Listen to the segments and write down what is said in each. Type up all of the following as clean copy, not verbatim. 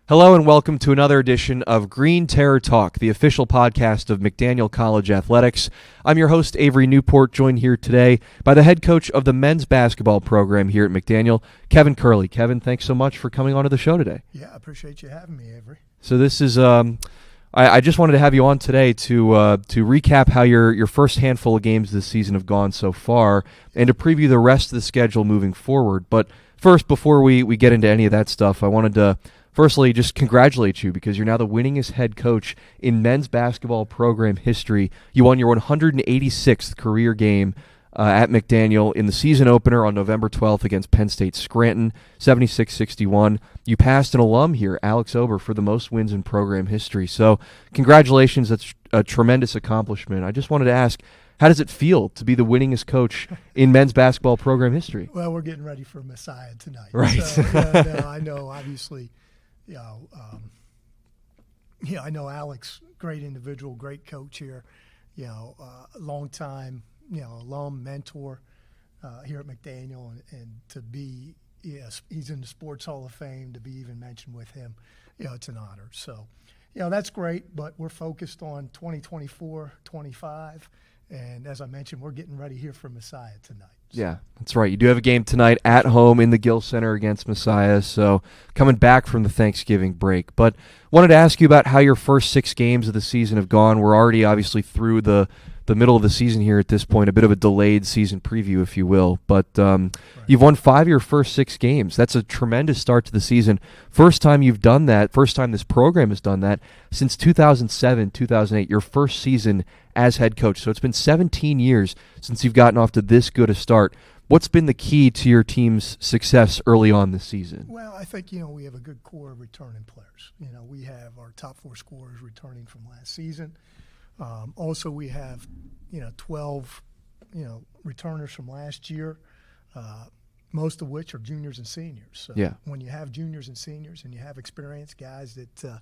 Hello and welcome to another edition of Green Terror Talk, the official podcast of McDaniel College Athletics. I'm your host, Avery Newport, joined here today by the head coach of the men's basketball program here at McDaniel, Kevin Curley. Kevin, thanks so much for coming onto the show today. Yeah, I appreciate you having me, Avery. So this is, I just wanted to have you on today to recap how your first handful of games this season have gone so far and to preview the rest of the schedule moving forward. But first, before we get into any of that stuff, I wanted to firstly just congratulate you because you're now the winningest head coach in men's basketball program history. You won your 186th career game at McDaniel in the season opener on November 12th against Penn State Scranton, 76-61. You passed an alum here, Alex Ober, for the most wins in program history. So congratulations. That's a tremendous accomplishment. I just wanted to ask, how does it feel to be the winningest coach in men's basketball program history? Well, we're getting ready for Messiah tonight. Right. So, I know, obviously, I know Alex, great individual, great coach here, long time, alum, mentor here at McDaniel, and to be, he's in the Sports Hall of Fame, to be even mentioned with him, it's an honor. So, that's great, but we're focused on 2024, 25, and as I mentioned, we're getting ready here for Messiah tonight. So. Yeah, that's right. You do have a game tonight at home in the Gill Center against Messiah, so coming back from the Thanksgiving break. But wanted to ask you about how your first 6 games of the season have gone. We're already obviously through the middle of the season here at this point, a bit of a delayed season preview, if you will. But right. You've won 5 of your first 6 games. That's a tremendous start to the season. First time you've done that, first time this program has done that, since 2007, 2008, your first season as head coach. So it's been 17 years since you've gotten off to this good a start. What's been the key to your team's success early on this season? Well, I think, we have a good core of returning players. We have our top 4 scorers returning from last season. Also, we have, 12, returners from last year, most of which are juniors and seniors. So when you have juniors and seniors and you have experienced guys that,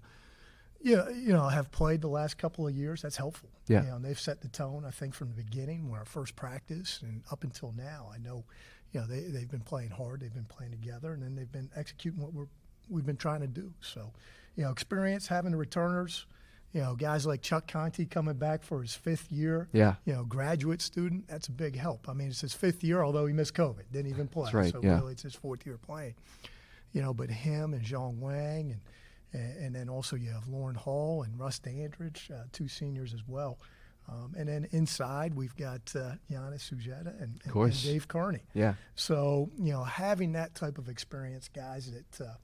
have played the last couple of years, that's helpful. Yeah. And they've set the tone, I think, from the beginning, when our first practice and up until now. I know, they've been playing hard, they've been playing together, and then they've been executing what we've been trying to do. So, experience, having the returners, guys like Chuck Conti coming back for his 5th year, graduate student, that's a big help. I mean, it's his 5th year, although he missed COVID, didn't even play. That's right, so really it's his 4th year playing. But him and Zhong Wang and then also you have Lauren Hall and Russ Dandridge, 2 seniors as well. And then inside we've got Giannis Sujeta and Dave Kearney. Yeah. So, having that type of experience, guys that,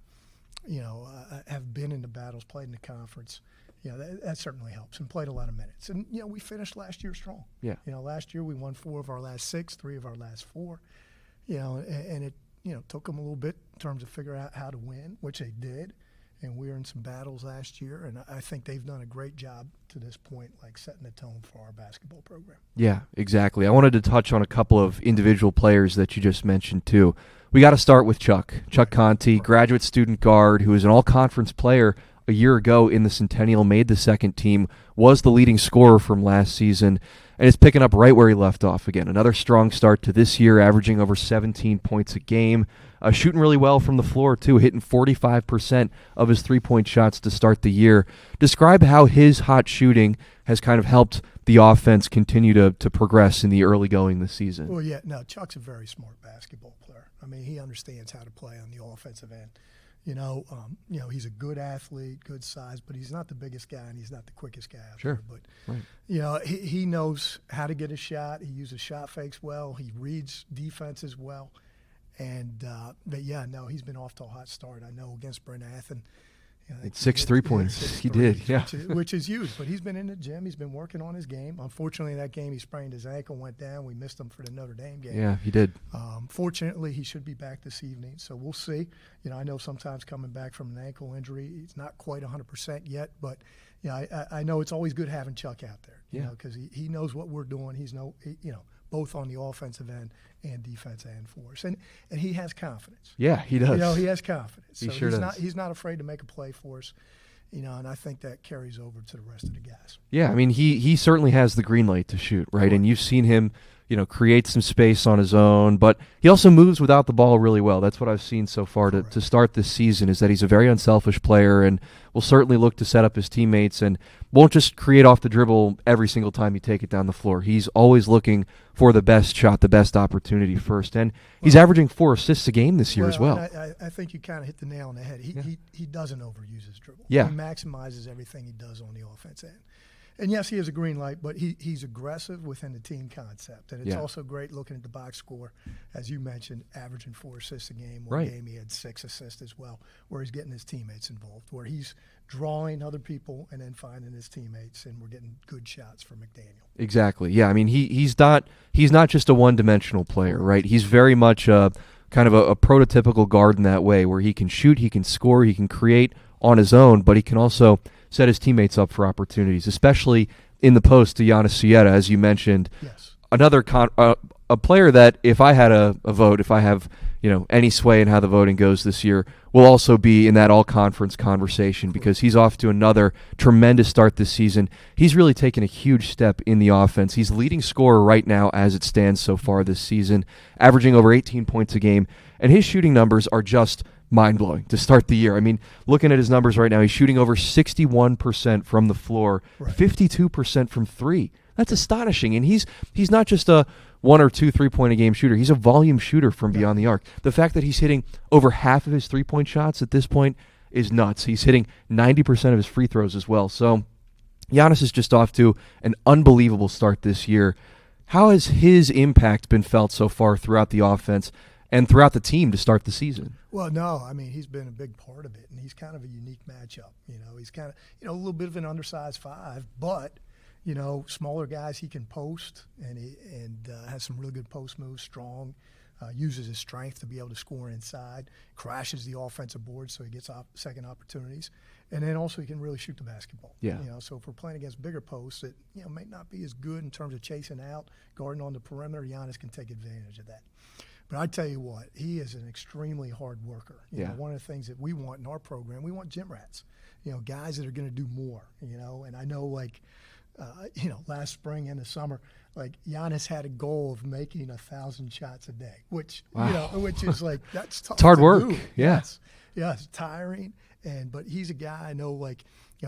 have been in the battles, played in the conference, that certainly helps, and played a lot of minutes. And, we finished last year strong. Yeah. Last year we won 4 of our last 6, 3 of our last 4, and it, took them a little bit in terms of figuring out how to win, which they did. And we were in some battles last year, and I think they've done a great job to this point, like setting the tone for our basketball program. Yeah, exactly. I wanted to touch on a couple of individual players that you just mentioned, too. We got to start with Chuck Conti, graduate student guard, who was an all-conference player a year ago in the Centennial, made the second team, was the leading scorer from last season, and is picking up right where he left off again. Another strong start to this year, averaging over 17 points a game. Shooting really well from the floor, too, hitting 45% of his three-point shots to start the year. Describe how his hot shooting has kind of helped the offense continue to progress in the early going this season. Well, Chuck's a very smart basketball player. I mean, he understands how to play on the offensive end. He's a good athlete, good size, but he's not the biggest guy and he's not the quickest guy out there. But, right. He knows how to get a shot. He uses shot fakes well. He reads defenses well. And, he's been off to a hot start. I know against Brent Athen. 6 3-pointers. He did, yeah. Which is huge. But he's been in the gym. He's been working on his game. Unfortunately, in that game, he sprained his ankle, went down. We missed him for the Notre Dame game. Yeah, he did. Fortunately, he should be back this evening. So we'll see. I know sometimes coming back from an ankle injury, he's not quite 100% yet. But, I know it's always good having Chuck out there. Because he knows what we're doing. Both on the offensive end and defense end for us. And he has confidence. Yeah, he does. He has confidence. He sure does. He's not afraid to make a play for us, and I think that carries over to the rest of the guys. Yeah, I mean, he certainly has the green light to shoot, right? And you've seen him, create some space on his own, but he also moves without the ball really well. That's what I've seen so far to start this season, is that he's a very unselfish player and will certainly look to set up his teammates and won't just create off the dribble every single time you take it down the floor. He's always looking for the best shot, the best opportunity first, and he's averaging 4 assists a game this year as well. I think you kind of hit the nail on the head. He doesn't overuse his dribble. Yeah. He maximizes everything he does on the offense end. And yes, he has a green light, but he's aggressive within the team concept. And it's also great looking at the box score, as you mentioned, averaging 4 assists a game. One game he had 6 assists as well, where he's getting his teammates involved, where he's drawing other people and then finding his teammates, and we're getting good shots from McDaniel. Exactly. Yeah, I mean, he's not just a one-dimensional player, right? He's very much kind of a prototypical guard in that way, where he can shoot, he can score, he can create on his own, but he can also set his teammates up for opportunities, especially in the post to Giannis Sieta, as you mentioned. Yes. Another a player that, if I had a vote, if I have any sway in how the voting goes this year, will also be in that all-conference conversation, because he's off to another tremendous start this season. He's really taken a huge step in the offense. He's leading scorer right now as it stands so far this season, averaging over 18 points a game, and his shooting numbers are just mind-blowing to start the year. I mean, looking at his numbers right now, he's shooting over 61% from the floor, 52% from three. That's astonishing. And he's not just a 1 or 2 3-point a game shooter. He's a volume shooter from beyond the arc. The fact that he's hitting over half of his 3-point shots at this point is nuts. He's hitting 90% of his free throws as well. So Giannis is just off to an unbelievable start this year. How has his impact been felt so far throughout the offense and throughout the team to start the season? Well, no, I mean, he's been a big part of it, and he's kind of a unique matchup. He's kind of, a little bit of an undersized 5, but, smaller guys he can post, and has some really good post moves, strong, uses his strength to be able to score inside, crashes the offensive board so he gets second opportunities, and then also he can really shoot the basketball. Yeah. So if we're playing against bigger posts that, may not be as good in terms of chasing out, guarding on the perimeter, Giannis can take advantage of that. But I tell you what, he is an extremely hard worker. One of the things that we want in our program, we want gym rats. Guys that are going to do more. And I know, last spring and the summer, Giannis had a goal of making 1,000 shots a day, which which is that's tough. It's hard to work. do. Yeah. Yes, tiring. But he's a guy I know.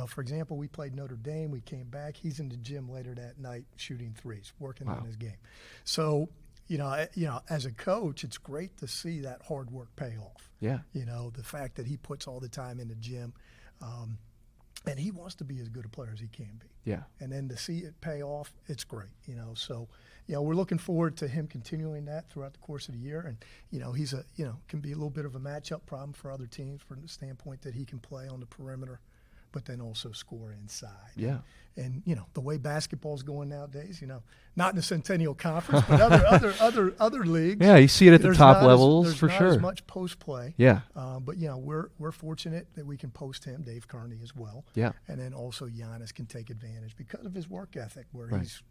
For example, we played Notre Dame. We came back. He's in the gym later that night shooting threes, working on his game. So. As a coach, it's great to see that hard work pay off. Yeah. The fact that he puts all the time in the gym, and he wants to be as good a player as he can be. Yeah. And then to see it pay off, it's great. So, we're looking forward to him continuing that throughout the course of the year. And, he's can be a little bit of a matchup problem for other teams from the standpoint that he can play on the perimeter, but then also score inside. Yeah. And the way basketball's going nowadays, not in the Centennial Conference, but other leagues. Yeah, you see it at the top levels there's for not sure. as much post play. Yeah. But we're fortunate that we can post him, Dave Kearney as well. Yeah. And then also Giannis can take advantage because of his work ethic, where Right. he's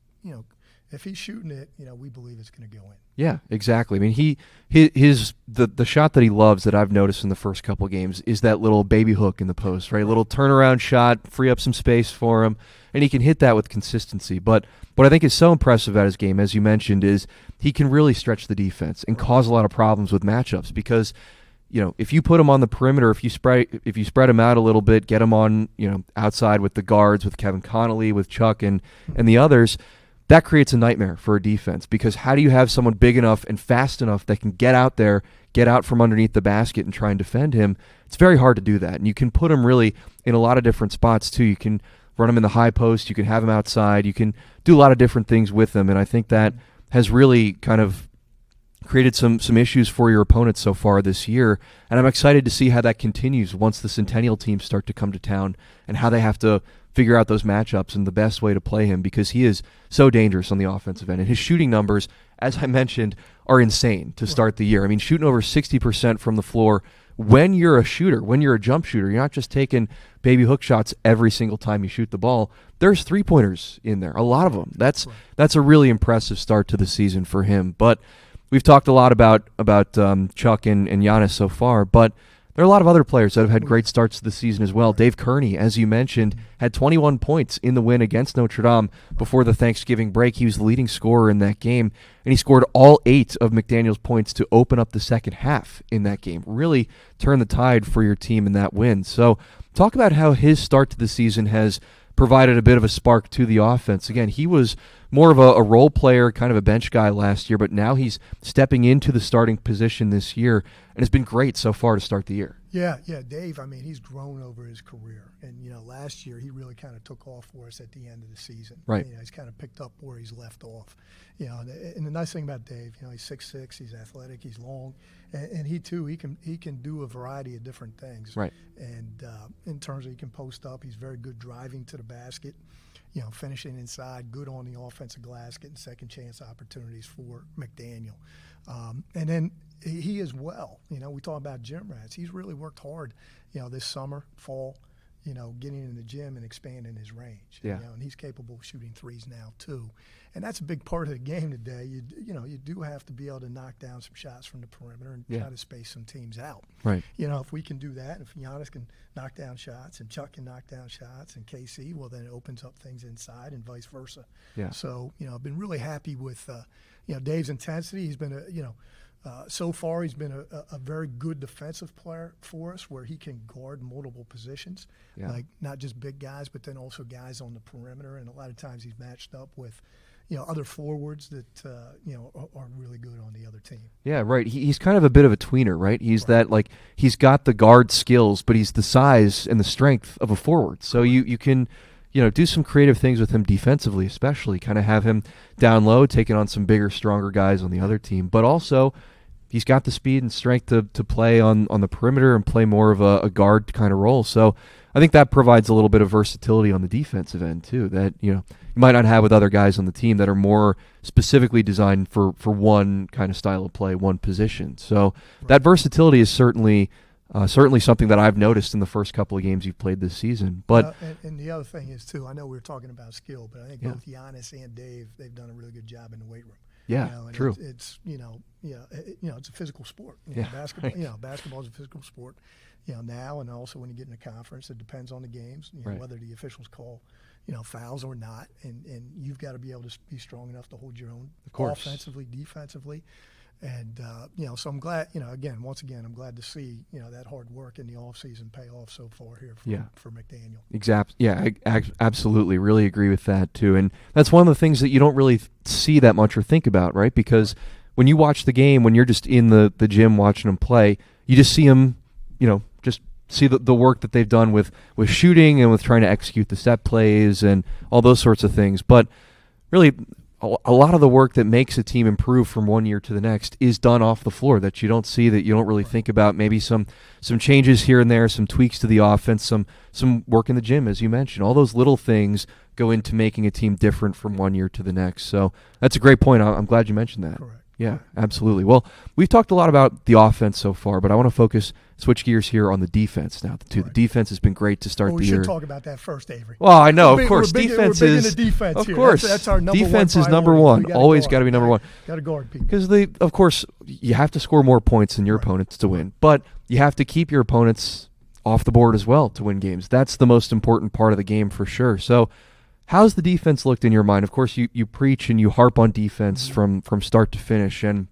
if he's shooting it, we believe it's going to go in. Yeah, exactly. I mean, the shot that he loves that I've noticed in the first couple of games is that little baby hook in the post, right? Little turnaround shot, free up some space for him, and he can hit that with consistency. But what I think is so impressive about his game, as you mentioned, is he can really stretch the defense and cause a lot of problems with matchups because, if you put him on the perimeter, if you spread him out a little bit, get him on, outside with the guards, with Kevin Connolly, with Chuck and the others, that creates a nightmare for a defense, because how do you have someone big enough and fast enough that can get out there, get out from underneath the basket and try and defend him? It's very hard to do that. And you can put him really in a lot of different spots too. You can run him in the high post, you can have him outside, you can do a lot of different things with him. And I think that has really kind of created some issues for your opponents so far this year. And I'm excited to see how that continues once the Centennial teams start to come to town and how they have to figure out those matchups and the best way to play him, because he is so dangerous on the offensive end. And his shooting numbers, as I mentioned, are insane to start the year. I mean, shooting over 60% from the floor. When you're a shooter, when you're a jump shooter, you're not just taking baby hook shots every single time you shoot the ball. There's three-pointers in there, a lot of them. That's a really impressive start to the season for him. But we've talked a lot about Chuck and Giannis so far, but there are a lot of other players that have had great starts to the season as well. Dave Kearney, as you mentioned, had 21 points in the win against Notre Dame before the Thanksgiving break. He was the leading scorer in that game, and he scored all 8 of McDaniel's points to open up the second half in that game. Really turned the tide for your team in that win. So talk about how his start to the season has provided a bit of a spark to the offense. Again, he was more of a role player, kind of a bench guy last year, but now he's stepping into the starting position this year, and it's been great so far to start the year. Yeah, Dave, I mean, he's grown over his career. And, last year he really kind of took off for us at the end of the season. Right. He's kind of picked up where he's left off. And the nice thing about Dave, he's 6'6", he's athletic, he's long, and he too, he can do a variety of different things. Right. And in terms of he can post up, he's very good driving to the basket, finishing inside, good on the offensive glass, getting second chance opportunities for McDaniel. And then he as well, we talk about gym rats. He's really worked hard, this summer, fall, getting in the gym and expanding his range. Yeah. And he's capable of shooting threes now too. And that's a big part of the game today. You do have to be able to knock down some shots from the perimeter and try to space some teams out. Right. If we can do that, if Giannis can knock down shots and Chuck can knock down shots and KC, well, then it opens up things inside and vice versa. Yeah. So, I've been really happy with, Dave's intensity. He's been so far he's been a very good defensive player for us, where he can guard multiple positions, like not just big guys, but then also guys on the perimeter. And a lot of times he's matched up with, other forwards that, are really good on the other team. Yeah, right. He's kind of a bit of a tweener, right? He's that, he's got the guard skills, but he's the size and the strength of a forward. So you can, do some creative things with him defensively, especially kind of have him down low, taking on some bigger, stronger guys on the other team. But also, he's got the speed and strength to play on the perimeter and play more of a guard kind of role. So I think that provides a little bit of versatility on the defensive end too, that you might not have with other guys on the team that are more specifically designed for one kind of style of play, one position. So that versatility is certainly something that I've noticed in the first couple of games you've played this season. But and the other thing is too, I know we were talking about skill, but I think both Giannis and Dave, they've done a really good job in the weight room. Yeah, and true. It's it's a physical sport. Basketball. Right. Basketball is a physical sport. Now and also when you get in a conference, it depends on the games. Whether the officials call, fouls or not, and you've got to be able to be strong enough to hold your own, offensively, defensively. And, so I'm glad, once again, I'm glad to see, that hard work in the offseason pay off so far here for McDaniel. Exactly. Yeah, absolutely. Really agree with that, too. And that's one of the things that you don't really see that much or think about, right? Because when you watch the game, when you're just in the gym watching them play, you just see them, just see the work that they've done with shooting and with trying to execute the set plays and all those sorts of things. But really, a lot of the work that makes a team improve from one year to the next is done off the floor that you don't see, that you don't really think about. Maybe some changes here and there, some tweaks to the offense, some work in the gym, as you mentioned. All those little things go into making a team different from one year to the next. So that's a great point. I'm glad you mentioned that. Correct. Yeah, absolutely. Well, we've talked a lot about the offense so far, but I want to switch gears here on the defense now. The defense has been great to start the year. We should talk about that first, Avery. Well, I know, of course. Defense is, of course. That's our number defense one is number one. Always got to be number one. Got to guard people. Because of course, you have to score more points than your opponents to win, but you have to keep your opponents off the board as well to win games. That's the most important part of the game for sure. So, how's the defense looked in your mind? Of course, you preach and you harp on defense from start to finish, and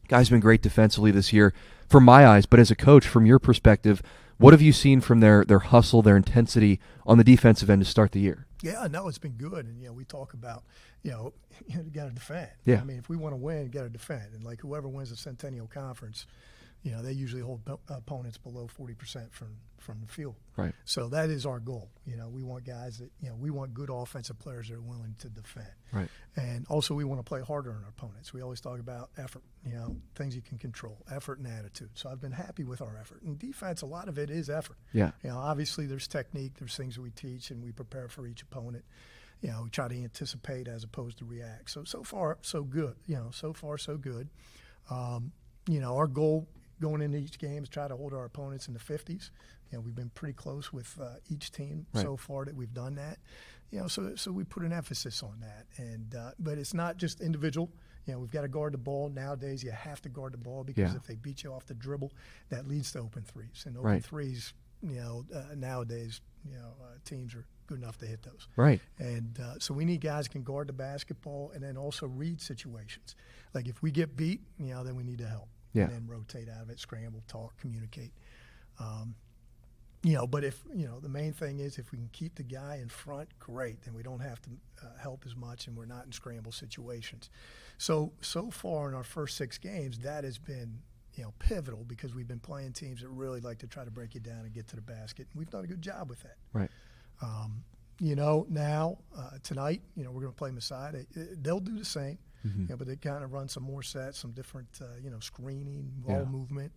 guys been great defensively this year from my eyes, but as a coach, from your perspective, what have you seen from their hustle, their intensity on the defensive end to start the year? Yeah, no, it's been good. And, we talk about, you got to defend. Yeah. I mean, if we want to win, you got to defend. And, whoever wins the Centennial Conference, they usually hold opponents below 40% from the field. Right. So that is our goal. We want guys that, we want good offensive players that are willing to defend. Right. And also we want to play harder on our opponents. We always talk about effort, things you can control, effort and attitude. So I've been happy with our effort. And defense, a lot of it is effort. Yeah. Obviously there's technique, there's things that we teach and we prepare for each opponent. We try to anticipate as opposed to react. So far, so good. So far, so good. Our goal going into each game is try to hold our opponents in the 50s. We've been pretty close with each team so far that we've done that. So we put an emphasis on that. And but it's not just individual. We've got to guard the ball. Nowadays, you have to guard the ball because Yeah. if they beat you off the dribble, that leads to open threes. And open Right. threes, nowadays, teams are good enough to hit those. Right. And so we need guys who can guard the basketball and then also read situations. Like if we get beat, then we need to help. Yeah. And then rotate out of it, scramble, talk, communicate. But if, the main thing is if we can keep the guy in front, great. Then we don't have to help as much and we're not in scramble situations. So far in our first 6 games, that has been, pivotal because we've been playing teams that really like to try to break you down and get to the basket. And we've done a good job with that. Right. Now, tonight, we're going to play Messiah. They'll do the same, Mm-hmm. but they kind of run some more sets, some different, screening, ball movement.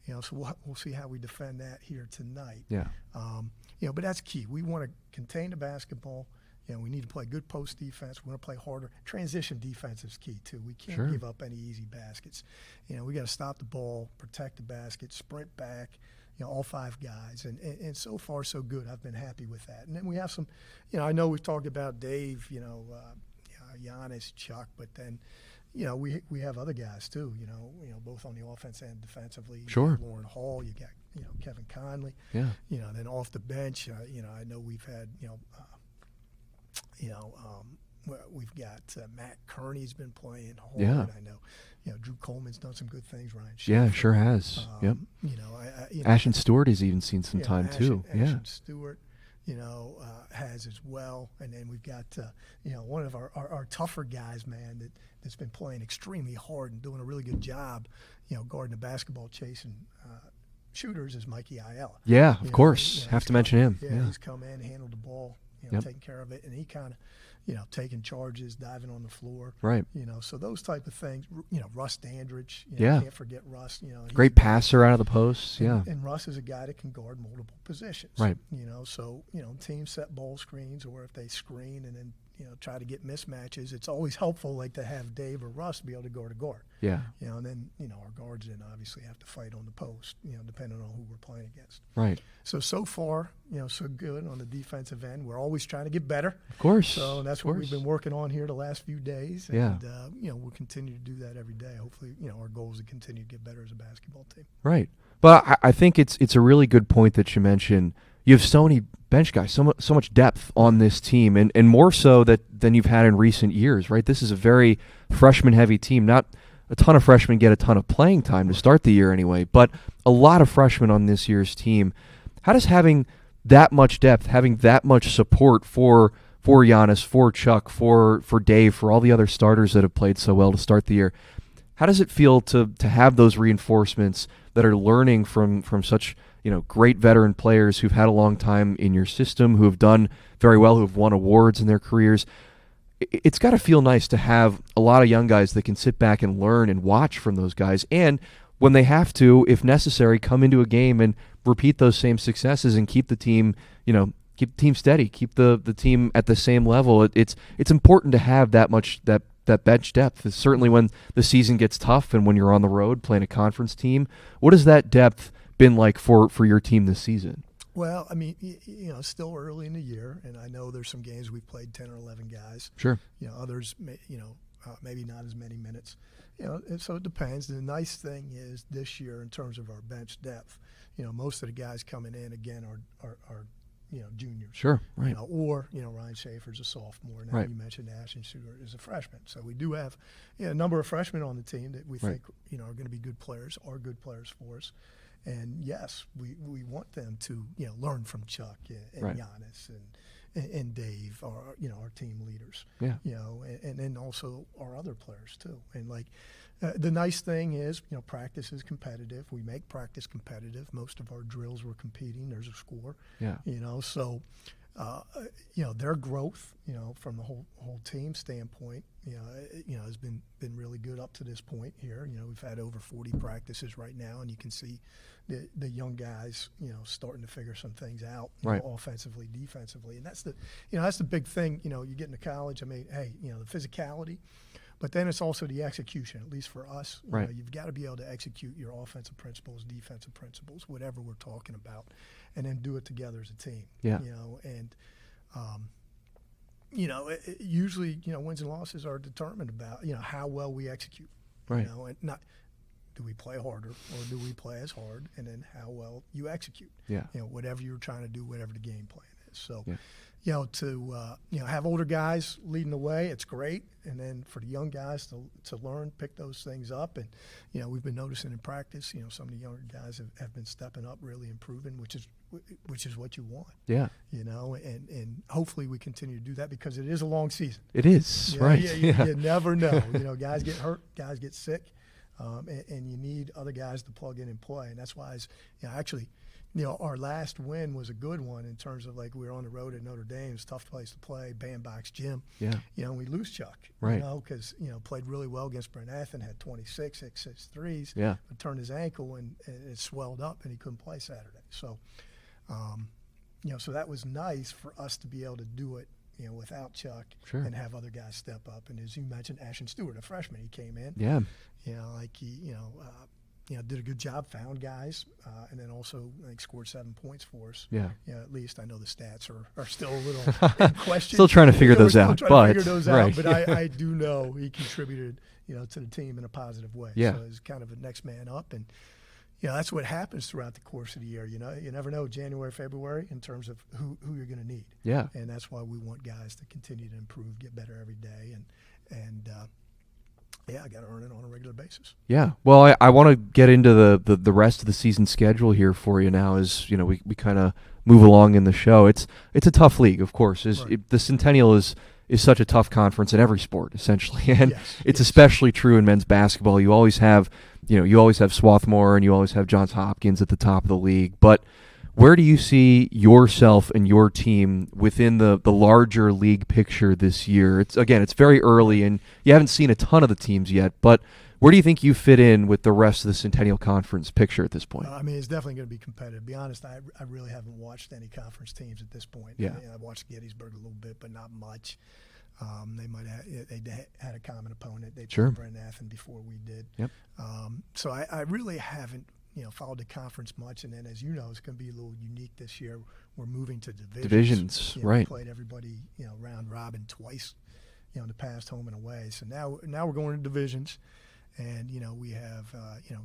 So we'll see how we defend that here tonight. Yeah. But that's key. We want to contain the basketball. We need to play good post defense. We want to play harder. Transition defense is key too. We can't give up any easy baskets. We got to stop the ball, protect the basket, sprint back. All 5 guys, and so far so good. I've been happy with that. And then we have some, I know we've talked about Dave, Giannis, Chuck, but then, we have other guys too. Both on the offense and defensively. Sure. Lauren Hall, you got Kevin Conley. Yeah. Then off the bench, I know we've had we've got Matt Kearney's been playing hard. Yeah. I know. Drew Coleman's done some good things. Ryan Yeah, Schaefer. sure has. Yep. Ashton Stewart has even seen some time too. Ashton Stewart, has as well. And then we've got, one of our tougher guys, man, that's been playing extremely hard and doing a really good job, guarding the basketball, chasing shooters is Mikey Ayala. Yeah, of course. Have to mention him. Yeah, he's come in, handled the ball, taking care of it, and he kind of, taking charges, diving on the floor. Right. So those type of things. Russ Dandridge. Yeah. Can't forget Russ. Great passer out of the post. Yeah. And Russ is a guy that can guard multiple positions. Right. So teams set ball screens, or if they screen and then try to get mismatches, it's always helpful like to have Dave or Russ be able to guard a guard. Yeah. And then our guards then obviously have to fight on the post. Depending on who we're playing against. Right. So far, so good on the defensive end. We're always trying to get better. Of course. So that's what we've been working on here the last few days. Yeah. And, we'll continue to do that every day. Hopefully, our goal is to continue to get better as a basketball team. Right. But I think it's a really good point that you mentioned. You have so many bench guys, so much depth on this team, and more so than you've had in recent years, right? This is a very freshman-heavy team. Not a ton of freshmen get a ton of playing time to start the year anyway, but a lot of freshmen on this year's team. How does having that much depth, having that much support for Giannis, for Chuck, for Dave, for all the other starters that have played so well to start the year, how does it feel to have those reinforcements that are learning from such great veteran players who've had a long time in your system, who have done very well, who have won awards in their careers? It's got to feel nice to have a lot of young guys that can sit back and learn and watch from those guys, and when they have to, if necessary, come into a game and repeat those same successes and keep the team, keep the team steady, keep the team at the same level. It's important to have that much that bench depth. It's certainly when the season gets tough and when you're on the road playing a conference team. What has that depth been like for your team this season? Well, I mean, still early in the year, and I know there's some games we've played 10 or 11 guys. Sure. Others, maybe not as many minutes. And so it depends. The nice thing is this year in terms of our bench depth, most of the guys coming in again are juniors. Sure, right. Or Ryan Schaefer's a sophomore. Now right. You mentioned Ashton Stewart is a freshman. So we do have a number of freshmen on the team that we think are going to be good players, are good players for us. And yes, we want them to learn from Chuck and Giannis and Dave, our team leaders. Yeah. And then also our other players too. And the nice thing is practice is competitive. We make practice competitive. Most of our drills we're competing. There's a score. Yeah. So their growth from the whole team standpoint has been really good up to this point here. We've had over 40 practices right now, and you can see the young guys starting to figure some things out offensively, defensively, and that's the big thing. You get into college. I mean, hey, the physicality, but then it's also the execution. At least for us, you've got to be able to execute your offensive principles, defensive principles, whatever we're talking about, and then do it together as a team. Yeah. Usually, wins and losses are determined about, how well we execute. Right. And not do we play harder or do we play as hard, and then how well you execute. Yeah. Whatever you're trying to do, whatever the game plan is. So, yeah. To have older guys leading the way, it's great. And then for the young guys to learn, pick those things up. And, we've been noticing in practice, some of the younger guys have been stepping up, really improving, which is what you want. Yeah. And hopefully we continue to do that because it is a long season. It is, right. You never know. Guys get hurt, guys get sick, and you need other guys to plug in and play. And that's why, our last win was a good one in terms of, like, we were on the road at Notre Dame. It's a tough place to play, bandbox gym. Yeah. And we lose Chuck. Right. Because, played really well against Brent Athen, had 26, 6 threes. Yeah. But turned his ankle and it swelled up and he couldn't play Saturday. So, so that was nice for us to be able to do it, without Chuck. Sure. And have other guys step up. And as you mentioned, Ashton Stewart, a freshman, he came in. Yeah. Did a good job, found guys, and then also, I think, scored 7 points for us. Yeah. At least I know the stats are still a little in question. Still trying to figure those out, but I do know he contributed, to the team in a positive way. Yeah. So he's kind of a next man up, and that's what happens throughout the course of the year. You never know January, February in terms of who you're going to need. Yeah. And that's why we want guys to continue to improve, get better every day, and I got to earn it on a regular basis. Yeah. Well, I want to get into the rest of the season schedule here for you now as, we kind of move along in the show. It's a tough league, of course. The Centennial is such a tough conference in every sport, essentially. And it's especially true in men's basketball. You always have, Swarthmore and you always have Johns Hopkins at the top of the league. But where do you see yourself and your team within the larger league picture this year? It's very early, and you haven't seen a ton of the teams yet, but where do you think you fit in with the rest of the Centennial Conference picture at this point? It's definitely going to be competitive. To be honest, I really haven't watched any conference teams at this point. Yeah. I've watched Gettysburg a little bit, but not much. They had a common opponent. They played Brent Athen before we did. Yep. So I really haven't followed the conference much, and then, as you know, it's going to be a little unique this year. We're moving to divisions. Right. We played everybody, round robin twice, in the past, home and away. So now we're going to divisions, and we have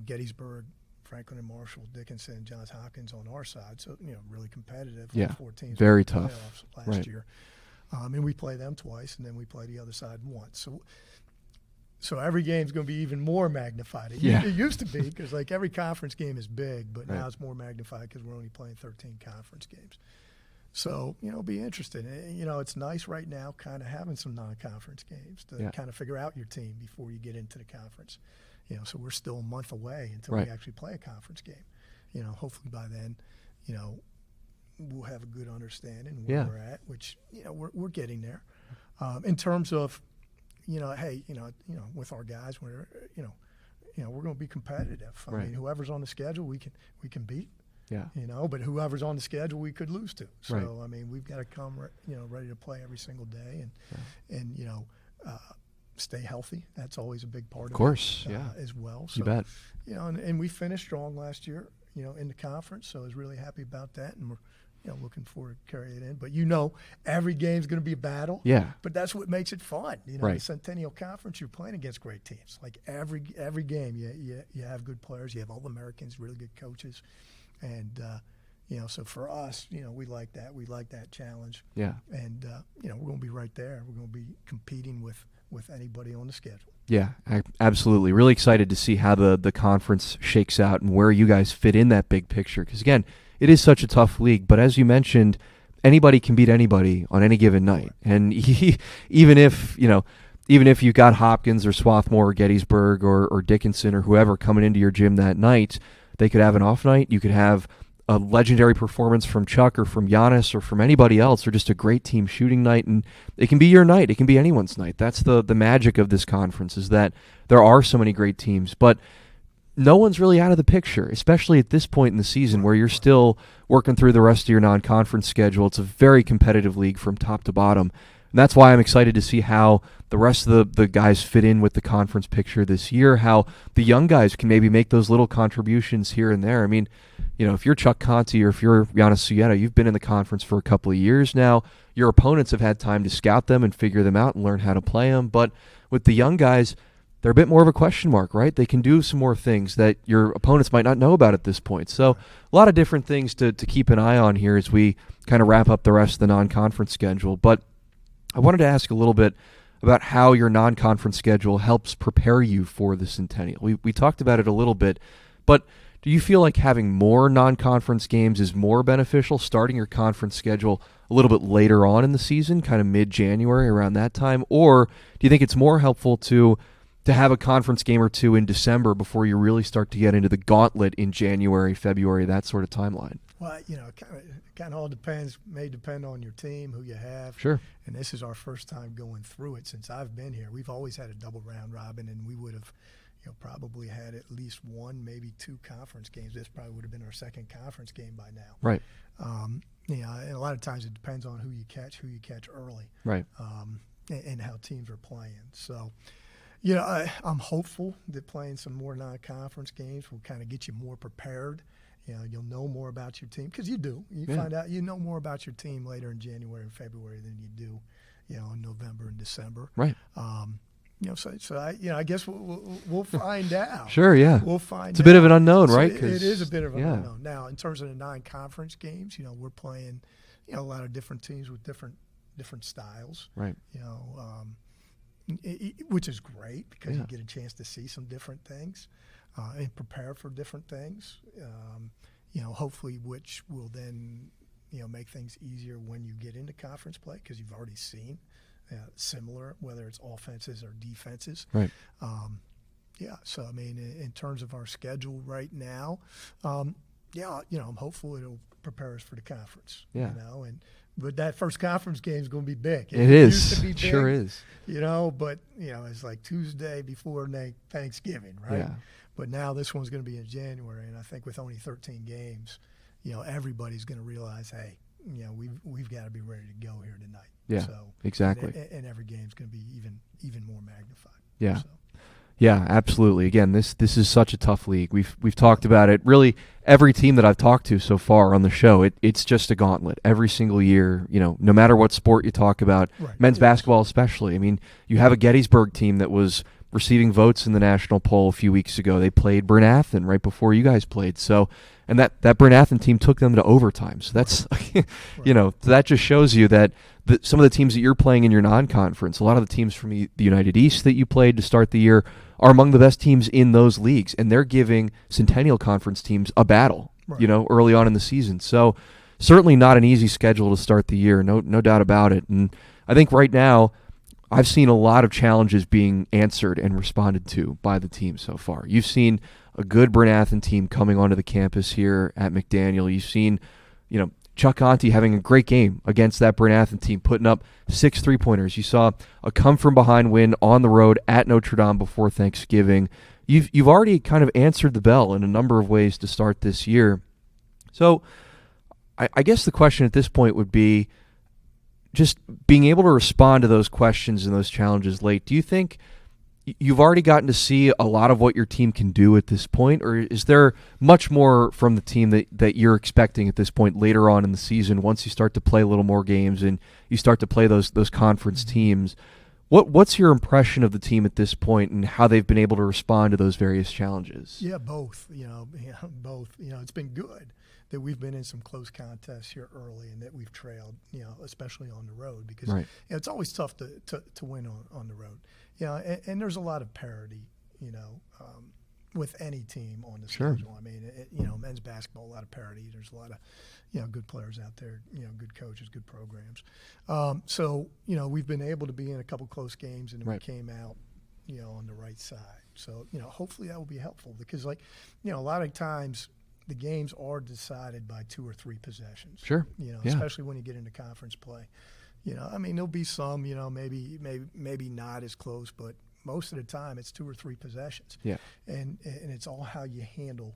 Gettysburg, Franklin and Marshall, Dickinson, and Johns Hopkins on our side. So really competitive. Yeah. 4 teams. Very tough. Last year, and we play them twice, and then we play the other side once. So every game's going to be even more magnified. It used to be because, like, every conference game is big, but now it's more magnified because we're only playing 13 conference games. So, be interested. It's nice right now kind of having some non-conference games to kind of figure out your team before you get into the conference. So we're still a month away until we actually play a conference game. Hopefully by then, we'll have a good understanding where we're at, which, we're getting there. In terms of, with our guys, we're going to be competitive. I mean, whoever's on the schedule, we can beat. Yeah. But whoever's on the schedule, we could lose to. So Right. I mean, we've got to come, ready to play every single day, and stay healthy. That's always a big part of course, it, yeah, as well. So, you bet. And we finished strong last year, in the conference. So I was really happy about that, and we're looking forward to carrying it in. But every game's going to be a battle. Yeah. But that's what makes it fun. Right. The Centennial Conference, you're playing against great teams. Like every game, you have good players. You have All-Americans, really good coaches. And, so for us, we like that. We like that challenge. Yeah. And, we're going to be right there. We're going to be competing with anybody on the schedule. Yeah, absolutely. Really excited to see how the conference shakes out and where you guys fit in that big picture. Because, again, it is such a tough league. But as you mentioned, anybody can beat anybody on any given night. And even if you've got Hopkins or Swarthmore or Gettysburg or Dickinson or whoever coming into your gym that night, they could have an off night. You could have a legendary performance from Chuck or from Giannis or from anybody else, or just a great team shooting night, and it can be your night. It can be anyone's night. That's the magic of this conference, is that there are so many great teams, but no one's really out of the picture, especially at this point in the season where you're still working through the rest of your non-conference schedule. It's a very competitive league from top to bottom. And that's why I'm excited to see how the rest of the guys fit in with the conference picture this year, how the young guys can maybe make those little contributions here and there. I mean, if you're Chuck Conti or if you're Giannis Sueta, you've been in the conference for a couple of years now. Your opponents have had time to scout them and figure them out and learn how to play them. But with the young guys, they're a bit more of a question mark, right? They can do some more things that your opponents might not know about at this point. So a lot of different things to keep an eye on here as we kind of wrap up the rest of the non-conference schedule. But I wanted to ask a little bit about how your non-conference schedule helps prepare you for the Centennial. We talked about it a little bit, but do you feel like having more non-conference games is more beneficial, starting your conference schedule a little bit later on in the season, kind of mid-January, around that time? Or do you think it's more helpful to have a conference game or two in December before you really start to get into the gauntlet in January, February, that sort of timeline? Well, it kind of all depends. May depend on your team, who you have. Sure. And this is our first time going through it since I've been here. We've always had a double round robin, and we would have, probably had at least one, maybe two conference games. This probably would have been our second conference game by now. Right. And a lot of times it depends on who you catch early. Right. And how teams are playing. So, I'm hopeful that playing some more non-conference games will kind of get you more prepared. You'll know more about your team because you do. You find out you know more about your team later in January and February than you do, in November and December. Right. I guess we'll find out. Sure. Yeah. We'll find out. It's a bit of an unknown, right? It is a bit of an unknown. Now, in terms of the non-conference games, we're playing, a lot of different teams with different styles. Right. Which is great because you get a chance to see some different things and prepare for different things. Hopefully, which will then make things easier when you get into conference play because you've already seen similar, whether it's offenses or defenses. Right. So in terms of our schedule right now, I'm hopeful it'll prepare us for the conference. Yeah. But that first conference game is going to be big. It is. Used to be big, sure is. But it's like Tuesday before Thanksgiving, right? Yeah. But now this one's going to be in January, and I think with only 13 games, everybody's going to realize, hey, we've got to be ready to go here tonight. Yeah. So exactly. And every game's going to be even more magnified. Yeah. So. Yeah, absolutely. Again, this is such a tough league. We've talked about it. Really, every team that I've talked to so far on the show, it's just a gauntlet every single year. No matter what sport you talk about, right. Men's basketball especially. You have a Gettysburg team that was receiving votes in the national poll a few weeks ago. They played Bryn Athyn right before you guys played. So, and that Bryn Athyn team took them to overtime. So that's, that just shows you that some of the teams that you're playing in your non-conference, a lot of the teams from the United East that you played to start the year are among the best teams in those leagues, and they're giving Centennial Conference teams a battle, right. Early on in the season. So certainly not an easy schedule to start the year, no doubt about it. And I think right now I've seen a lot of challenges being answered and responded to by the team so far. You've seen a good Bryn Athyn team coming onto the campus here at McDaniel. You've seen, Chuck Conti having a great game against that Bryn Athyn team, putting up 6 3-pointers. You saw a come-from-behind win on the road at Notre Dame before Thanksgiving. You've already kind of answered the bell in a number of ways to start this year. So I guess the question at this point would be just being able to respond to those questions and those challenges late. Do you think you've already gotten to see a lot of what your team can do at this point, or is there much more from the team that you're expecting at this point later on in the season once you start to play a little more games and you start to play those conference teams? What's your impression of the team at this point and how they've been able to respond to those various challenges? Yeah, both. Both. It's been good that we've been in some close contests here early and that we've trailed, especially on the road because right. It's always tough to win on the road. And there's a lot of parity, with any team on the sure. schedule. Men's basketball, a lot of parity. There's a lot of, good players out there, good coaches, good programs. So we've been able to be in a couple close games and then right. we came out, on the right side. So, hopefully that will be helpful because a lot of times the games are decided by 2 or 3 possessions. Sure. Especially when you get into conference play. There'll be some, maybe not as close, but most of the time it's 2 or 3 possessions. Yeah. And it's all how you handle,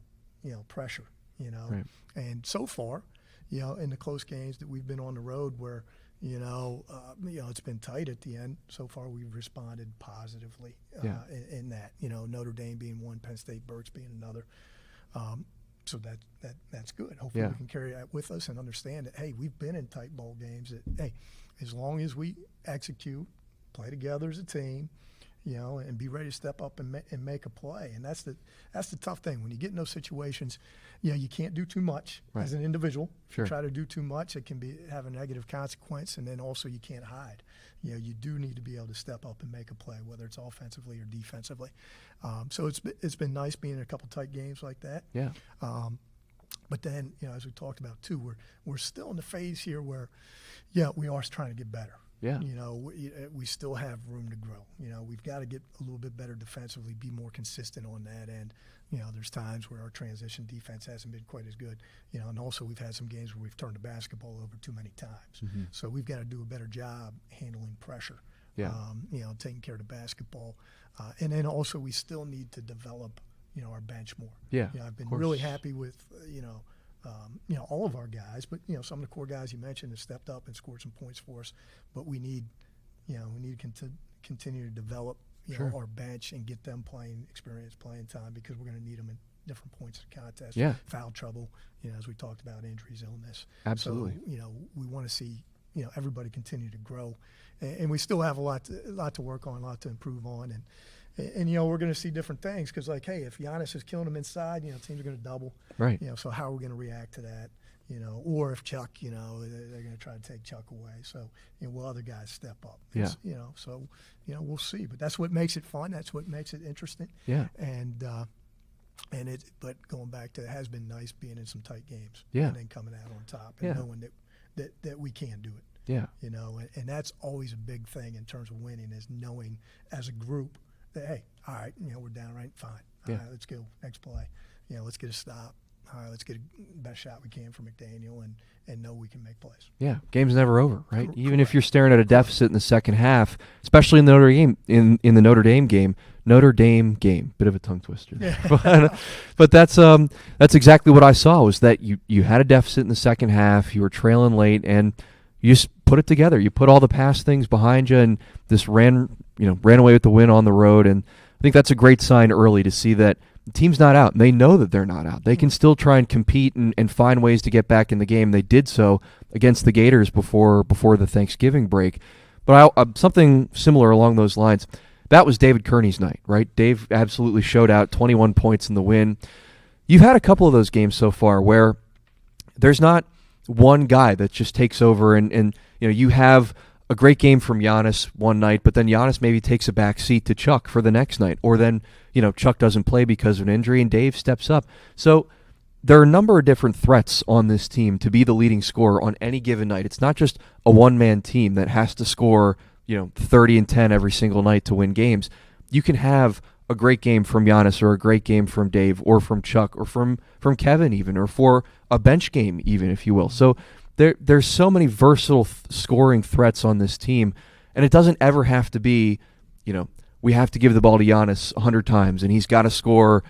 pressure, Right. And so far, in the close games that we've been on the road where, it's been tight at the end. So far, we've responded positively in that. Notre Dame being one, Penn State Berks being another. So that's good. Hopefully Yeah. we can carry that with us and understand that, hey, we've been in tight ball games. That, hey, as long as we execute, play together as a team, and be ready to step up and make a play. And that's the tough thing. When you get in those situations, you can't do too much as an individual. Sure. If you try to do too much, it can have a negative consequence. And then also you can't hide. You do need to be able to step up and make a play, whether it's offensively or defensively. So it's been nice being in a couple tight games like that. Yeah. But then, as we talked about too, we're still in the phase here where, we are trying to get better. Yeah. We still have room to grow. We've got to get a little bit better defensively, be more consistent on that end. There's times where our transition defense hasn't been quite as good. And also we've had some games where we've turned the basketball over too many times. Mm-hmm. So we've got to do a better job handling pressure. Yeah. Taking care of the basketball. And then also we still need to develop, our bench more. Yeah. I've been really happy with, all of our guys, but some of the core guys you mentioned have stepped up and scored some points for us. But we need, to continue to develop, our bench and get them playing time because we're going to need them in different points of the contest. Yeah. Foul trouble, as we talked about, injuries, illness. Absolutely. So, we want to see, everybody continue to grow, and we still have a lot to work on, a lot to improve on, and we're going to see different things because, like, hey, if Giannis is killing them inside, teams are going to double. Right. So how are we going to react to that? Or if Chuck, they're going to try to take Chuck away. So, will other guys step up? Yeah. So, we'll see. But that's what makes it fun. That's what makes it interesting. Yeah. But going back to it has been nice being in some tight games. Yeah. And then coming out on top and knowing that we can do it. Yeah. And that's always a big thing in terms of winning is knowing as a group that, hey, all right, we're down, right? Fine. All right, let's go. Next play. Let's get a stop. All right, let's get the best shot we can for McDaniel and know we can make plays. Yeah, game's never over, right? Even if Correct. you're staring at a deficit in the second half, especially in the Notre Dame game, bit of a tongue twister. Yeah. but that's exactly what I saw was that you had a deficit in the second half, you were trailing late, and you just put it together. You put all the past things behind you, and this ran away with the win on the road. And I think that's a great sign early to see that the team's not out. And they know that they're not out. They can still try and compete and find ways to get back in the game. They did so against the Gators before the Thanksgiving break. But something similar along those lines, that was David Kearney's night, right? Dave absolutely showed out, 21 points in the win. You've had a couple of those games so far where there's not one guy that just takes over and you have a great game from Giannis one night, but then Giannis maybe takes a back seat to Chuck for the next night, or then Chuck doesn't play because of an injury and Dave steps up. So there are a number of different threats on this team to be the leading scorer on any given night. It's not just a one-man team that has to score 30 and 10 every single night to win games. You can have a great game from Giannis or a great game from Dave or from Chuck or from Kevin even, or for a bench game even, if you will. So there's so many versatile scoring threats on this team, and it doesn't ever have to be, we have to give the ball to Giannis 100 times and he's got to score,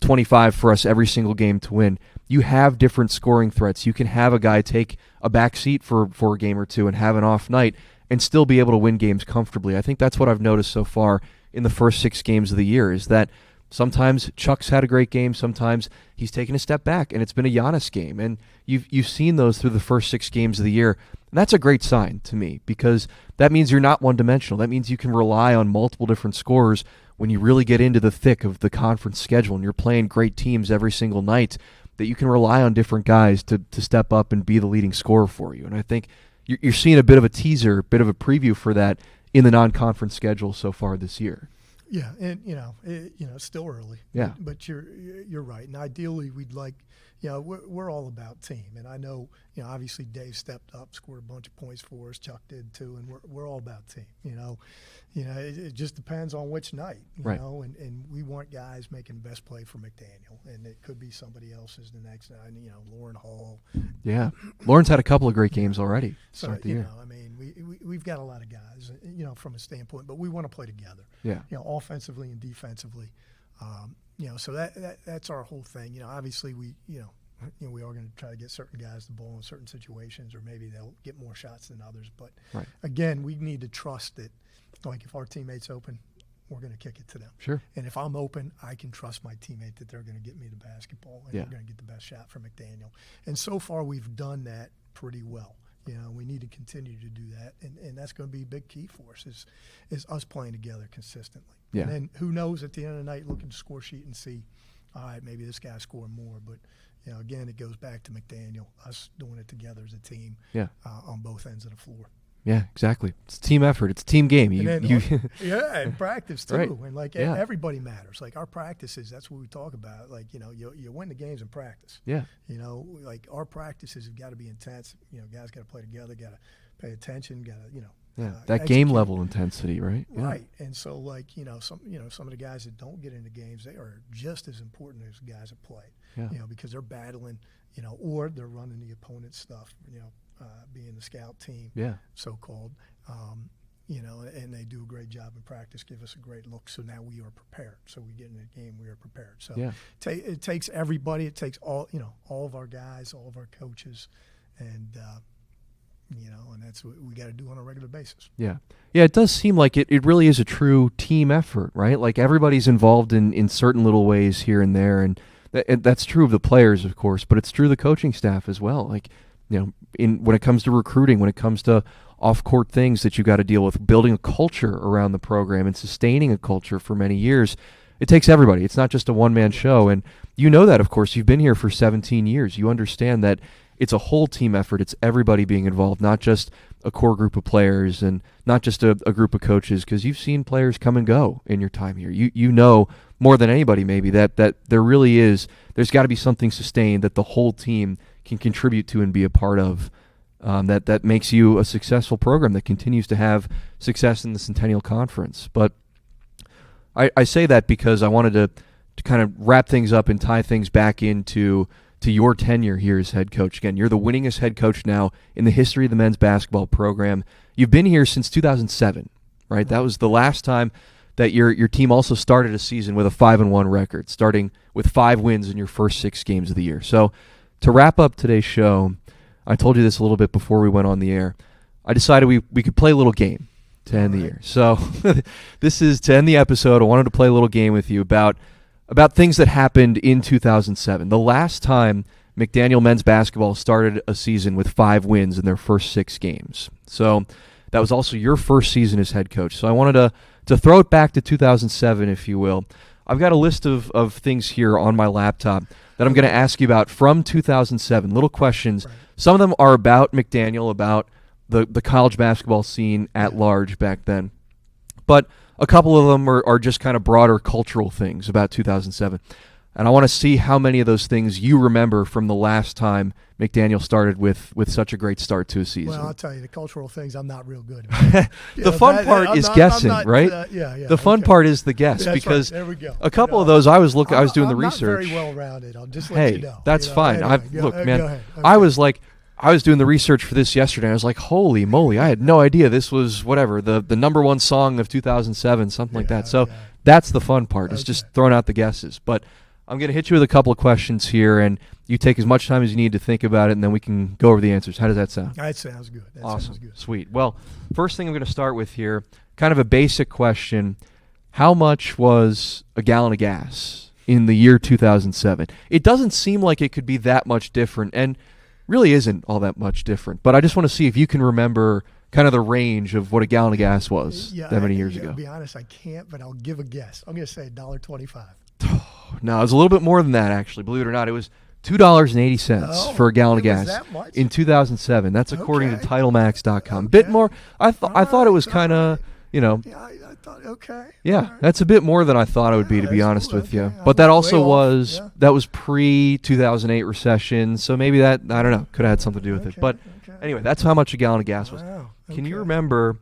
25 for us every single game to win. You have different scoring threats. You can have a guy take a back seat for a game or two and have an off night and still be able to win games comfortably. I think that's what I've noticed so far in the first 6 games of the year is that sometimes Chuck's had a great game, sometimes he's taken a step back, and it's been a Giannis game. And you've seen those through the first 6 games of the year. And that's a great sign to me because that means you're not one-dimensional. That means you can rely on multiple different scorers when you really get into the thick of the conference schedule and you're playing great teams every single night, that you can rely on different guys to step up and be the leading scorer for you. And I think you're seeing a bit of a teaser, a bit of a preview for that in the non-conference schedule so far this year. Yeah, and it's still early. Yeah, but you're right. And ideally, we'd like, we're all about team. And I know, obviously Dave stepped up, scored a bunch of points for us. Chuck did too, and we're all about team. It just depends on which night. Right. And we want guys making the best play for McDaniel, and it could be somebody else's the next night. Lauren Hall. Yeah, Lauren's had a couple of great games already. So start the year. We've got a lot of guys, from a standpoint, but we want to play together. Yeah. Offensively and defensively. So that's our whole thing. Obviously we are going to try to get certain guys the ball in certain situations, or maybe they'll get more shots than others. But right. Again, we need to trust that, like if our teammate's open, we're going to kick it to them. Sure. And if I'm open, I can trust my teammate that they're going to get me the basketball and they're going to get the best shot from McDaniel. And so far, we've done that pretty well. We need to continue to do that, and that's going to be a big key for us is us playing together consistently. Yeah. And then who knows, at the end of the night, look at the score sheet and see, all right, maybe this guy's scoring more. But, again, it goes back to McDaniel, us doing it together as a team on both ends of the floor. Yeah, exactly. It's a team effort. It's a team game. And practice too. Right. And everybody matters. Like our practices, that's what we talk about. Like, you win the games in practice. Yeah. Like our practices have got to be intense. Guys got to play together, got to pay attention, got to, that execute. game level intensity, right? Yeah. Right. And so some of the guys that don't get into games, they are just as important as guys that play. Yeah. Because they're battling, or they're running the opponent's stuff, being the scout team, so-called, and they do a great job in practice, give us a great look. So now we are prepared. So we get in the game, we are prepared. So it takes everybody. It takes all of our guys, all of our coaches, and that's what we got to do on a regular basis. Yeah. Yeah, it does seem like it really is a true team effort, right? Like everybody's involved in certain little ways here and there, and that's true of the players, of course, but it's true of the coaching staff as well. Like, when it comes to recruiting, when it comes to off-court things that you got to deal with, building a culture around the program and sustaining a culture for many years, it takes everybody. It's not just a one-man show, and that, of course. You've been here for 17 years. You understand that it's a whole team effort. It's everybody being involved, not just a core group of players and not just a group of coaches, because you've seen players come and go in your time here. You know more than anybody maybe that there really is, there's got to be something sustained that the whole team can contribute to and be a part of, that makes you a successful program that continues to have success in the Centennial Conference. But I say that because I wanted to kind of wrap things up and tie things back into your tenure here as head coach. Again, you're the winningest head coach now in the history of the men's basketball program. You've been here since 2007, right? That was the last time that your team also started a season with a 5-1 record, starting with 5 wins in your first 6 games of the year. So to wrap up today's show, I told you this a little bit before we went on the air. I decided we could play a little game to end the year. So this is to end the episode. I wanted to play a little game with you about things that happened in 2007. The last time McDaniel men's basketball started a season with 5 wins in their first 6 games. So that was also your first season as head coach. So I wanted to throw it back to 2007, if you will. I've got a list of things here on my laptop that I'm going to ask you about from 2007, little questions. Right. Some of them are about McDaniel, about the college basketball scene at large back then. But a couple of them are just kind of broader cultural things about 2007. And I want to see how many of those things you remember from the last time McDaniel started with such a great start to a season. Well, I'll tell you, the cultural things I'm not real good at. The fun part is guessing, right? The fun part is the guess, because right. There we go. A couple of those I was doing the research. I'm not very well-rounded. I'll just let you know. That's fine. Anyway, Look, man, go ahead. Okay. I was doing the research for this yesterday. I was like, holy moly, I had no idea this was whatever, the number 1 song of 2007, something like that. So that's the fun part, is just throwing out the guesses. But I'm going to hit you with a couple of questions here, and you take as much time as you need to think about it, and then we can go over the answers. How does that sound? That sounds good. Awesome. Sounds good. Sweet. Well, first thing I'm going to start with here, kind of a basic question. How much was a gallon of gas in the year 2007? It doesn't seem like it could be that much different, and really isn't all that much different. But I just want to see if you can remember kind of the range of what a gallon of gas was that many years ago. To be honest, I can't, but I'll give a guess. I'm going to say $1.25. No, it was a little bit more than that, actually. Believe it or not, it was $2.80 for a gallon of gas that much? in 2007. That's according to TitleMax.com. Okay. Bit more. I thought it was kind of, Yeah, I thought, okay. Yeah, right. that's a bit more than I thought it would be, to be honest with you. But that also was pre-2008 recession, so maybe that, I don't know, could have had something to do with it. But anyway, that's how much a gallon of gas was. Wow. Can you remember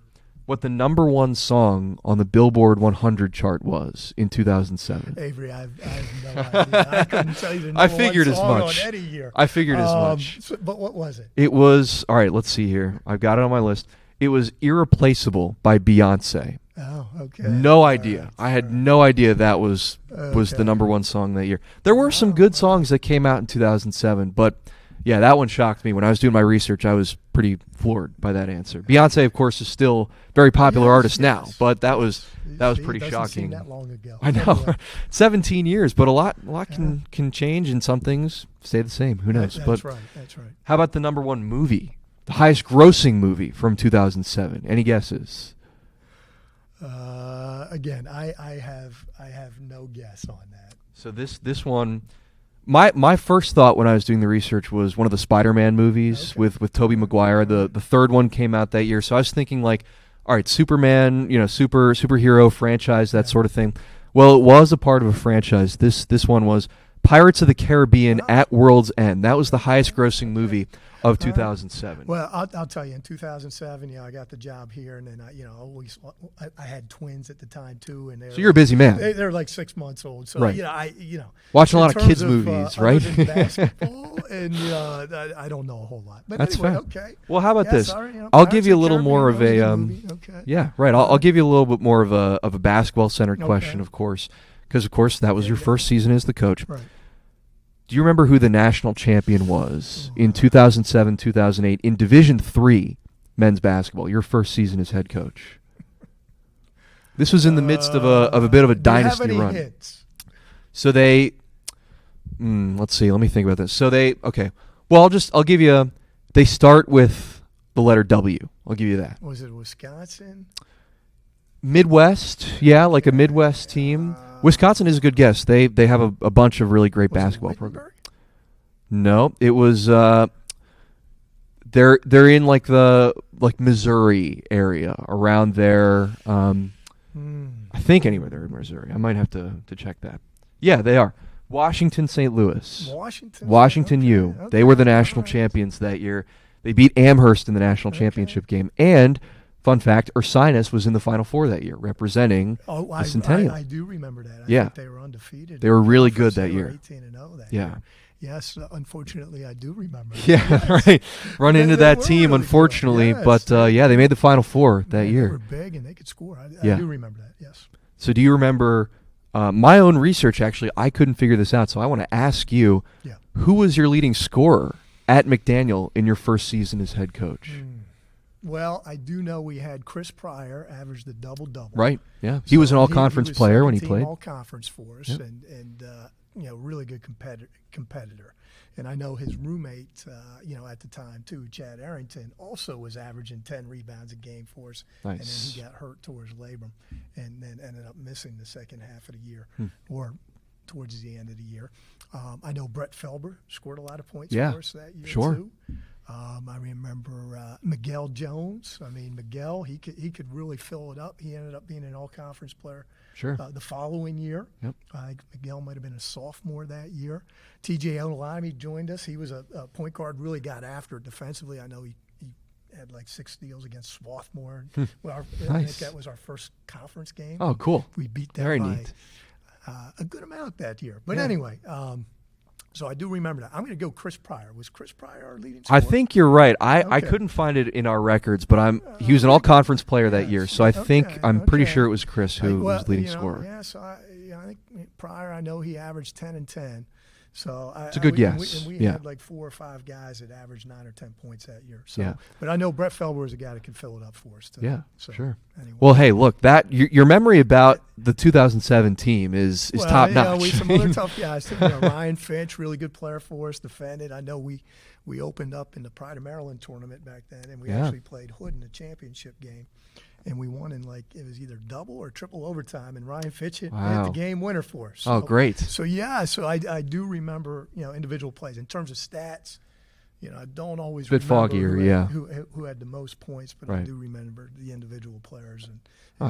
what the number 1 song on the Billboard 100 chart was in 2007? Avery, I have no idea. I couldn't tell you the number I figured 1 song as much. on any year. I figured as much. But what was it? It was, all right, let's see here. I've got it on my list. It was Irreplaceable by Beyonce. Oh, okay. No idea. I had no idea that was the number 1 song that year. There were some good songs that came out in 2007, but Yeah, that one shocked me. When I was doing my research, I was pretty floored by that answer. Beyonce, of course, is still a very popular artist now, but that was pretty It doesn't shocking. seem that long ago. I know, 17 years, but a lot can change, and some things stay the same. Who knows? That's right. That's right. How about the number one movie, the highest grossing movie from 2007? Any guesses? Again, I have no guess on that. So this one, my first thought when I was doing the research was one of the Spider-Man movies with Tobey Maguire. The third one came out that year, so I was thinking like, all right, Superman, superhero franchise, that sort of thing. Well, it was a part of a franchise. This one was Pirates of the Caribbean at World's End. That was the highest grossing movie of 2007. Well, I'll tell you, in 2007, I got the job here, and then I had twins at the time too, and so you're a busy man. They're like 6 months old, so right. Watching a lot of kids movies, right? Basketball, and I don't know a whole lot. But that's anyway, fair. okay. Well, how about this? Sorry, I'll give you a little more of a okay. Yeah, right. I'll give you a little bit more of a basketball centered question, of course, because of course that was your first season as the coach. Right. Do you remember who the national champion was in 2007, 2008 in Division III men's basketball? Your first season as head coach. This was in the midst of a bit of a dynasty do you have run. any hints? So they, let's see. Let me think about this. So well, I'll give you. They start with the letter W. I'll give you that. Was it Wisconsin? Midwest, yeah, like a Midwest team. Wisconsin is a good guess. They have a bunch of really great basketball programs. No, it was they're in like the Missouri area around there. I think anywhere they're in Missouri. I might have to check that. Yeah, they are. Washington, St. Louis. Washington U. Okay, they were the national champions that year. They beat Amherst in the national championship game. And fun fact, Ursinus was in the Final Four that year, representing the Centennial. I do remember that. I think they were undefeated. They were really good that year. 18-0 that yeah. year. Yes, unfortunately, I do remember. Yeah, yes. Right. Run into that team, really unfortunately, yes, but they made the Final Four that year. They were big and they could score. I do remember that. Yes. So, do you remember? My own research, actually, I couldn't figure this out, so I want to ask you: who was your leading scorer at McDaniel in your first season as head coach? Well, I do know we had Chris Pryor averaged the double-double. Right. Yeah. He was an all-conference player when he played. All-conference for us, and really good competitor. And I know his roommate, at the time too, Chad Arrington, also was averaging 10 rebounds a game for us. Nice. And then he got hurt towards labrum, and then ended up missing the second half of the year, or towards the end of the year. I know Brett Felber scored a lot of points for us that year too. I remember Miguel Jones. I mean, Miguel, he could really fill it up. He ended up being an all-conference player. Sure. The following year, Miguel might have been a sophomore that year. T.J. Olalami joined us. He was a point guard, really got after it defensively. I know he had like 6 steals against Swarthmore. Well, I think that was our first conference game. Oh, cool. We beat them Very by neat. A good amount that year. But anyway, so I do remember that. I'm going to go Chris Pryor. Was Chris Pryor our leading scorer? I think you're right. I couldn't find it in our records, but he was an all-conference player that year, so I'm pretty sure it was Chris who was leading scorer. Yeah, so I think Pryor, I know he averaged 10 and 10. So it's a good guess. We had like 4 or 5 guys that averaged 9 or 10 points that year. So, but I know Brett Felber is a guy that can fill it up for us too. Yeah, so, sure. Anyway. Well, hey, look, that your memory about the 2007 team is top notch. We some other tough guys. Ryan Finch, really good player for us, defended. I know we opened up in the Pride of Maryland tournament back then, and we actually played Hood in the championship game. And we won in it was either double or triple overtime, and Ryan Fitch hit the game winner for us. So, great. So I do remember individual plays in terms of stats. I don't always remember foggier, who had the most points, but I do remember the individual players. And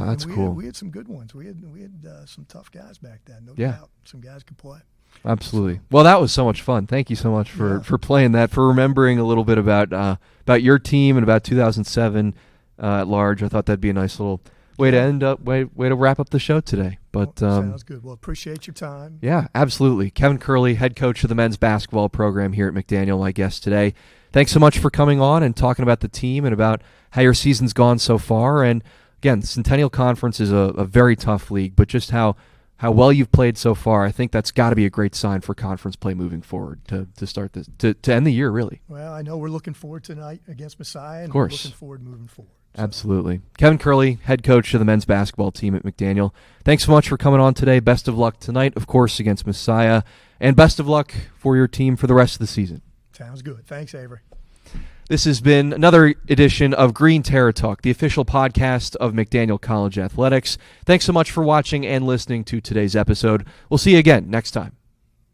that's cool. We had some good ones. We had some tough guys back then. No doubt, some guys could play. Absolutely. Well, that was so much fun. Thank you so much for playing that, for remembering a little bit about your team and about 2007. At large. I thought that'd be a nice little way to end up, way to wrap up the show today. But sounds good. Well, appreciate your time. Yeah, absolutely. Kevin Curley, head coach of the men's basketball program here at McDaniel, my guest today. Thanks so much for coming on and talking about the team and about how your season's gone so far. And again, Centennial Conference is a very tough league, but just how how well you've played so far, I think that's got to be a great sign for conference play moving forward to start this, to end the year, really. Well, I know we're looking forward tonight against Messiah, and Of course. we're looking forward moving forward. So. Absolutely. Kevin Curley, head coach of the men's basketball team at McDaniel. Thanks so much for coming on today. Best of luck tonight, of course, against Messiah, and best of luck for your team for the rest of the season. Sounds good. Thanks, Avery. This has been another edition of Green Terror Talk, the official podcast of McDaniel College Athletics. Thanks so much for watching and listening to today's episode. We'll see you again next time.